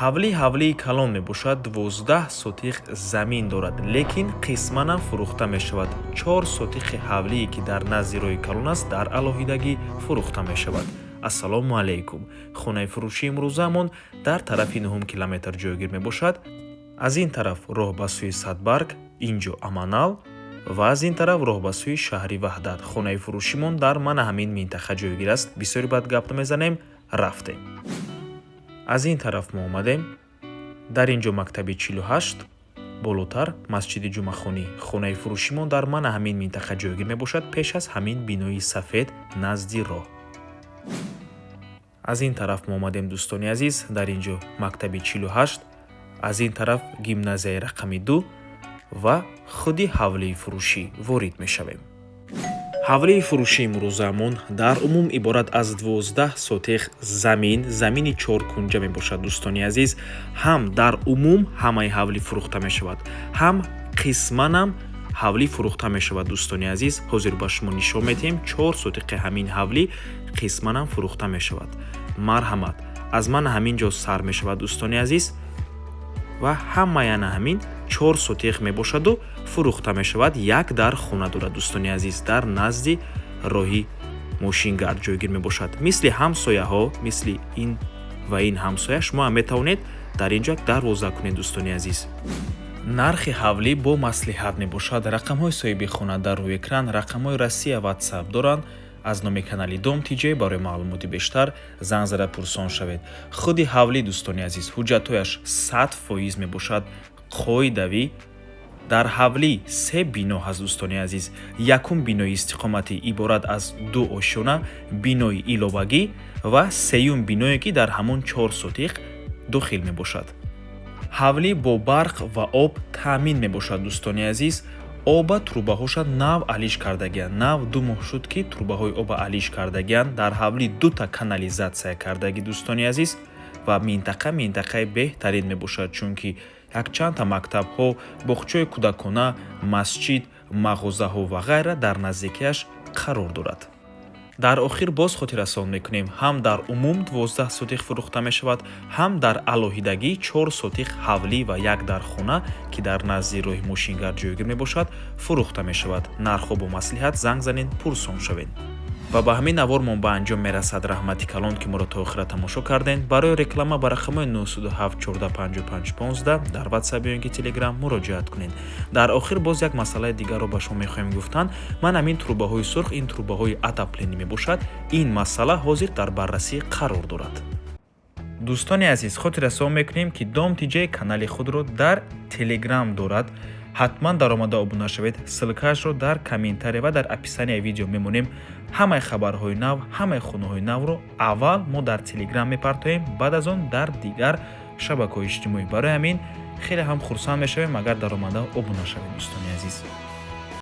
ҳавлии калон мебошад 12 сотиқ замин дорад, лекин қисманам фурӯхта мешавад. 4 сотиқи ҳавлие ки дар назди роҳи калон аст дар алоҳидагӣ фурӯхта мешавад. ассалому алайкум. Хонаи фурӯшии имрӯзаамон дар тарафи 9 километр ҷойгир мебошад. аз ин тараф роҳ ба сӯи Садбарг, инҷо Аманал ва аз ин тараф роҳ ба сӯи шаҳри Ваҳдат. Хонаи фурӯшимон дар мана ҳамин минтақа ҷойгир аст. бисёри бад гап намезанем, рафтем. аз ин тараф мо омадем. дар инҷо мактаби 48, болотар масҷиди ҷумъахонӣ. хонаи фурӯшимон дар мана ҳамин минтақа ҷойгир мебошад, пеш аз ҳамин бинои сафед назди роҳ. аз ин тараф мо омадем дӯстони азиз, дар инҷо мактаби 48, аз ин тараф гимназияи рақами 2 ва худи ҳавлии фурӯшӣ ворид мешавем. ҳавлии фурӯшии имрӯзаамон дар умум иборат аз 12 сотиқ замини 4 кунҷа мебошад. дӯстони азиз, ҳам дар умум ҳамаи ҳавлӣ фурӯхта мешавад, ҳам қисманам ҳавлӣ фурӯхта мешавад. дӯстони азиз, ҳозир ба шумо нишон медиҳем 4 сотиқи ҳамин ҳавлӣ қисманам фурӯхта мешавад. марҳамат, аз мана ҳамин ҷо сар мешавад дӯстони азиз ва ҳама яна ҳамин 4 сотиқ мебошаду фурӯхта мешавад. як дар хона дорад дӯстони азиз, дар назди роҳи мошингард ҷойгир мебошад. мисли ҳамсояҳо, мисли ин ва ин ҳамсоя шумо ҳам метавонед дар инҷо дарвоза кунед дӯстони азиз. нархи ҳавлӣ бо маслиҳат мебошад. рақамҳои соҳиби хона дар рӯи экран, рақамҳои расия WhatsApp доранд. аз номи канали Dom TJ барои маълумоти бештар занг зада пурсон шавед. худи ҳавлӣ дӯстони азиз, ҳуҷҷатҳояш 100% мебошад, қоидавӣ. дар ҳавлӣ се бино ҳаст дӯстони азиз. якум бинои истиқоматӣ иборат аз 2 ошона, бинои иловагӣ ва сеюм биное ки дар ҳамон 4 сотиқ дохил мебошад. ҳавлӣ бо барқ ва об таъмин мебошад дӯстони азиз. оба трубаҳоша нав алиш кардагиянд. нав 2 моҳ шуд ки трубаҳои оба алиш кардагиянд. дар ҳавлӣ 2 канализатсия кардагӣ дӯстони азиз ва минтақаи беҳтарин мебошад, чунки якчандта мактабҳо, боғчаи кӯдакона, масҷид, мағозаҳо ва ғайра дар наздикиаш қарор дорад. дар охир боз хотиррасон мекунем, ҳам дар умум 12 сотиқ фурӯхта мешавад, ҳам дар алоҳидагӣ 4 сотиқ ҳавлӣ ва як дар хона ки дар назди роҳи мошингар ҷойгир мебошад фурӯхта мешавад. нархҳо бо маслиҳат занг занед, пурсон шавед. ва ба ҳамин навормон ба анҷом мерасад. раҳмати калон ки моро то охира тамошо карден. барои реклама ба рақамҳои 97 14 55 15 дар WhatsApp ё ки Telegram муроҷиат кунед. дар охир боз як масъалаи дигарро ба шумо мехоҳем гуфтан. ман ҳамин трубаҳои сурх, ин трубаҳои атапленӣ мебошад. ин масъала ҳозир дар баррасӣ қарор дорад. дӯстони азиз, хотиррасон мекунем ки Dom TJ канали худро дар Telegram дорад. ҳатман даромада обуна шавед. ссилкаашро дар комментария ва дар описанияи видео мемонем. ҳамаи хабарҳои нав, ҳамаи хонаҳои навро аввал мо дар Telegram мепартоем, баъд аз он дар дигар шабакаҳои иҷтимоӣ. барои ҳамин хеле ҳам хурсанд мешавем агар даромада обуна шавед дӯстони азиз.